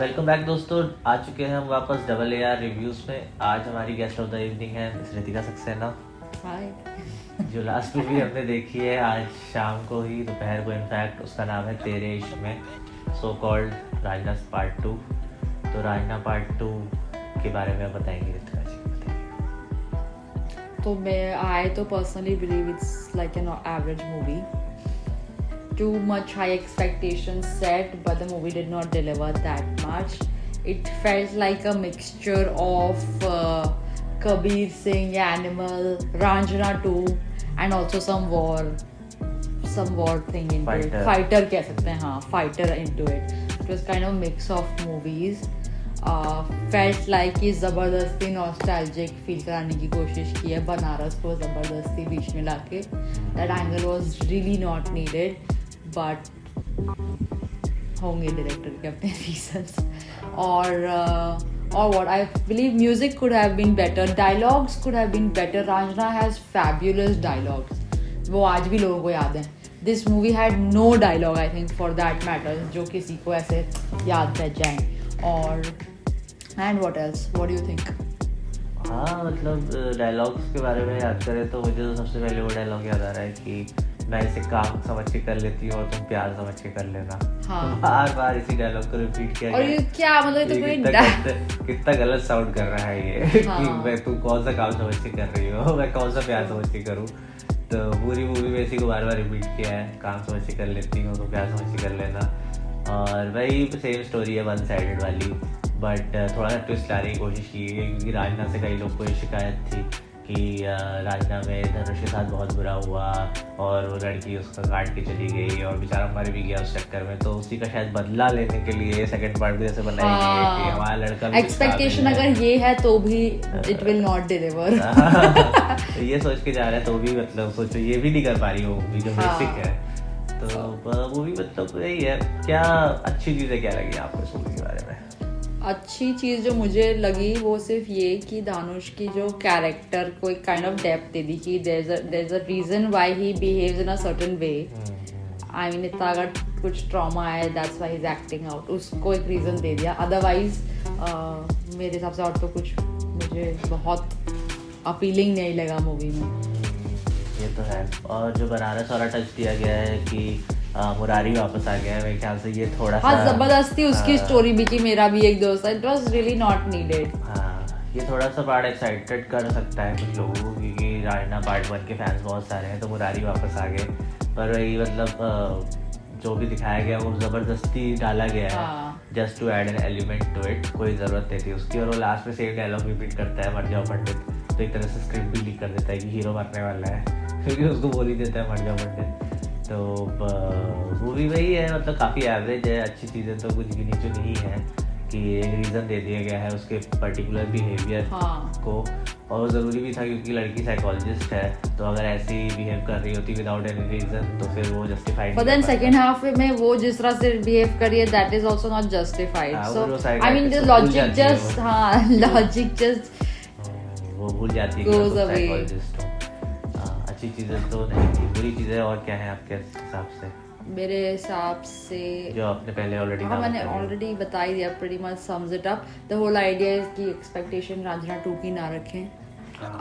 Welcome back दोस्तों, आ चुके हैं हम वापस डबल ए आर रिव्यूज़ में। आज हमारी गेस्ट ऑफ द इवनिंग है मिस रितिका सक्सेना, हाय। जो लास्ट मूवी हमने देखी है आज शाम को ही, दोपहर को इनफैक्ट। उसका नाम है तेरे इश्क में, सो कॉल्ड राजना पार्ट 2। तो राजना पार्ट 2 के बारे में बताएंगे रितिका जी, बताइए। तो I personally believe it's like an average movie. Too much high expectations set, but the movie did not deliver that much. It felt like a mixture of Kabir Singh, Animal, Ranjana 2, and also some war thing into it. Fighter कह सकते हैं, हाँ, fighter into it. It was kind of mix of movies. Felt like कि ज़बरदस्ती nostalgic feel कराने की कोशिश की है बनारस को ज़बरदस्ती बीच में लाके. That angle was really not needed, but होंगे डायरेक्टर के अपने रीजंस. और what I believe music could have been better, dialogues could have been better. Ranjana has fabulous dialogues, वो आज भी लोगों को याद हैं. This movie had no dialogue, I think, for that matter, जो किसी को ऐसे याद रह जाए. और and what else? What do you think? हाँ, मतलब डायलॉग्स के बारे में याद करें तो मुझे तो सबसे पहले वो डायलॉग याद आ रहा है कि मैं इसे काम समझ के कर लेती हूँ और तुम प्यार समझ के कर लेना. हाँ. बार बार इसी डायलॉग को रिपीट किया और ये क्या मतलब तो कोई कितना गलत साउंड कर रहा है ये. हाँ. कि मैं तू कौन सा काम समझ के कर रही हो, मैं कौन सा प्यार समझ के करूँ. तो पूरी मूवी में इसी को बार बार रिपीट किया है, काम समझ के कर लेती हूँ तो प्यार समझ के कर लेना. और वही सेम स्टोरी है, वन साइडेड वाली, बट थोड़ा सा ट्विस्ट लाने की कोशिश की है. क्योंकि राजना से कई लोग को ये शिकायत थी कि राजना में धनुष के साथ बहुत बुरा हुआ और वो लड़की उसका काट के चली गई और बेचारा मर भी गया उस चक्कर में. तो उसी का शायद बदला लेने के लिए सेकंड पार्ट भी ऐसे बनाई गई है कि हमारा लड़का भी एक्सपेक्टेशन अगर ये है तो भी इट विल नॉट डिलीवर. ये सोच के जा रहे हैं तो भी मतलब सोचो ये भी नहीं कर पा रही वो मूवी जो बेसिक है. तो मूवी मतलब यही है. क्या अच्छी चीज़ें क्या लगी आपको इस मूवी के बारे में? अच्छी चीज़ जो मुझे लगी वो सिर्फ ये कि दानुष की जो कैरेक्टर को एक काइंड ऑफ डेप्थ दे दी कि there is a reason why he behaves in a certain way. I mean इतना अगर कुछ ट्रॉमा है that's why he is acting out, उसको एक रीज़न दे दिया. अदरवाइज मेरे हिसाब से और तो कुछ मुझे बहुत अपीलिंग नहीं लगा मूवी में. ये तो है. और जो बनारस वाला टच दिया गया है कि मुरारी वापस आ गया है, मेरे ख्याल से ये थोड़ा सा जबरदस्ती उसकी स्टोरी भी कि मेरा भी एक दोस्त है. It was really not needed. हाँ, ये थोड़ा सा पार्ट एक्साइटेड कर सकता है कुछ लोगों को क्योंकि रायना पार्ट 1 के फैंस बहुत सारे हैं. तो मुरारी वापस आ गए, पर वही मतलब जो भी दिखाया गया वो ज़बरदस्ती डाला गया है just to add an element to it. कोई ज़रूरत नहीं थी उसकी. और वो लास्ट में सेम डायलॉग रिपीट करता है, मर जाओ पंडित. तो एक तरह से स्क्रिप्ट भी लीक कर देता है कि हीरो मरने वाला है क्योंकि उसको बोल ही देता है मर जाओ पंडित. तो मूवी वही है, मतलब काफ़ी एवरेज है. अच्छी चीज़ें तो कुछ गिनी चुनी ही है कि एक रीज़न दे दिया गया है उसके पर्टिकुलर बिहेवियर को. और ज़रूरी भी था क्योंकि लड़की साइकोलॉजिस्ट है, तो अगर ऐसी बिहेव कर रही होती विदाउट एनी रीज़न तो फिर वो justified. But then second half में वो जिस तरह से बिहेव करी है that is also not justified. So I mean the logic just logic just वो भूल जाती है कि साइकोलॉजिस्ट हो. अच्छी चीज़ें तो नहीं थी, बुरी चीज़ें और क्या है आपके हिसाब से? मेरे हिसाब से जो आपने पहले ऑलरेडी मैंने ऑलरेडी बता ही दिया. Pretty much sums it up. The whole idea is कि एक्सपेक्टेशन रांझना 2 की ना रखें.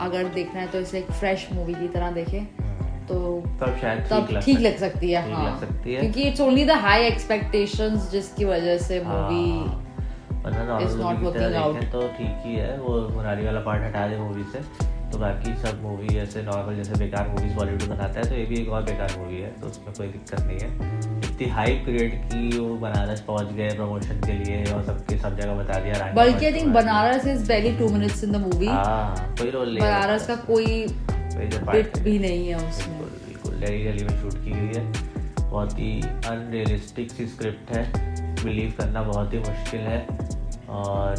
अगर देखना है तो इसे एक फ्रेश मूवी की तरह देखें तो तब शायद ठीक लग सकती है. हाँ, क्योंकि it's only the high expectations जिसकी वजह से movie is not working out. तो ठीक ही है. वो मुरारी वाला पार्ट हटा दे मूवी से तो बाकी सब मूवी ऐसे नॉर्मल जैसे बेकार मूवीज बॉलीवुड बनाता है तो ये भी एक और बेकार मूवी है. तो उसमें कोई दिक्कत नहीं है. इतनी हाइप क्रिएट की वो बनारस पहुंच गए प्रमोशन के लिए और सबके सब जगह बता दिया. बल्कि I think Banaras is barely 2 minutes in the movie. कोई रोल नहीं, बनारस का कोई बिट भी नहीं है उसमें. बिल्कुल दिल्ली में शूट की गई है. बहुत ही अनरियलिस्टिक सी स्क्रिप्ट है, बिलीव करना बहुत ही मुश्किल है. और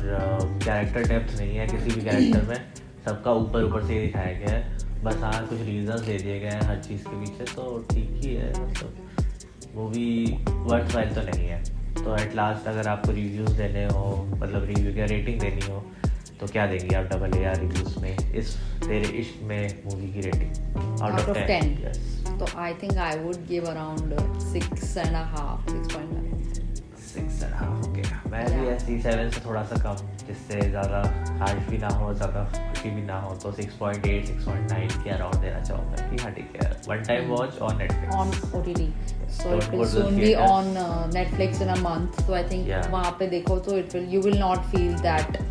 कैरेक्टर डेप्थ नहीं है किसी भी कैरेक्टर में. सबका ऊपर से ही दिखाया गया है. बस हाँ कुछ रीजंस दे दिए गए हैं हर चीज़ के पीछे. तो ठीक ही है. मतलब मूवी वर्थ वाइल तो नहीं है. तो एट लास्ट अगर आपको रिव्यूज़ देने हो, मतलब रिव्यू क्या रेटिंग देनी हो तो क्या देंगे आप डबल AR रिव्यूज़ में इस तेरे इश्क में मूवी की रेटिंग आउट ऑफ 10? तो I think I would give around 6.5, 6.9. 6 6.5 okay. मैं भी Yeah. ऐसी 7 से थोड़ा सा कम, जिससे ज़्यादा हार्श भी ना हो, ज़्यादा खुशी भी ना हो, तो 6.8 6.9 के अराउंड देना चाहूँगा कि हाँ ठीक है, one time watch on Netflix. on OTT. So Don't it go will to the soon be theatres. on Netflix in a month. So I think Yeah. वहाँ पे देखो तो you will not feel that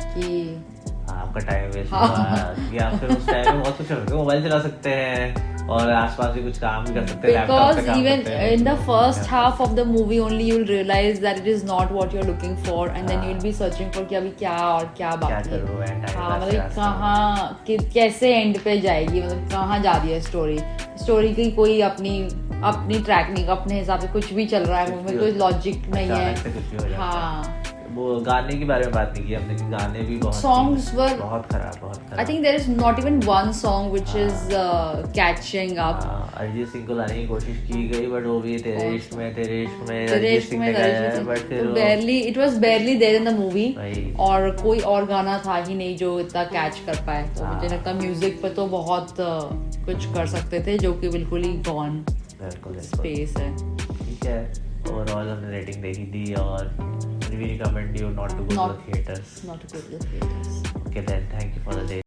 कि हाँ, आपका time waste हाँ। हुआ, या फिर उस टाइम में बहुत कुछ कर सकते हो, मोबाइल चला सकते हैं और आसपास भी कुछ काम भी कर सकते हैं, लैपटॉप because पे काम even करते हैं। in the first Yeah. half of the movie only you'll realize that it is not what you're looking for and then हाँ। you'll be searching for कि अभी क्या और क्या बाकी है। करूँ, and time हाँ pass मतलब रास्ता कहाँ कैसे एंड पे जाएगी, मतलब कहाँ जा रही है स्टोरी की कोई अपनी ट्रैक नहीं, अपने हिसाब से कुछ भी चल रहा है, कुछ मूवी भी में कोई हो- लॉजिक नहीं अचानक से है। कुछ भी हो जाता है। हाँ वो गाने के बारे में बात नहीं की हमने, कि गाने भी बहुत Songs were- बहुत खराब। I think there is not even one song which is catching up. Arijit Singh को लाने की कोशिश की गई, बट वो भी तेरे इश्क में तेरे अरिजीत इश्क सिंह में ने गाया है, अरिजीत बट सिंह फिर तो वो- it was barely there in the movie वही। और कोई और गाना था ही नहीं जो इतना कैच कर पाए, तो मुझे हाँ। लगता म्यूजिक पे तो बहुत कुछ कर सकते थे जो कि बिल्कुल ही गॉन बिल्कुल स्पेस है। ठीक है, ओवरऑल हमने रेटिंग दे ही दी, और we recommend you not to go to Not- the theaters. Not a good theaters. Okay then, thank you for the day.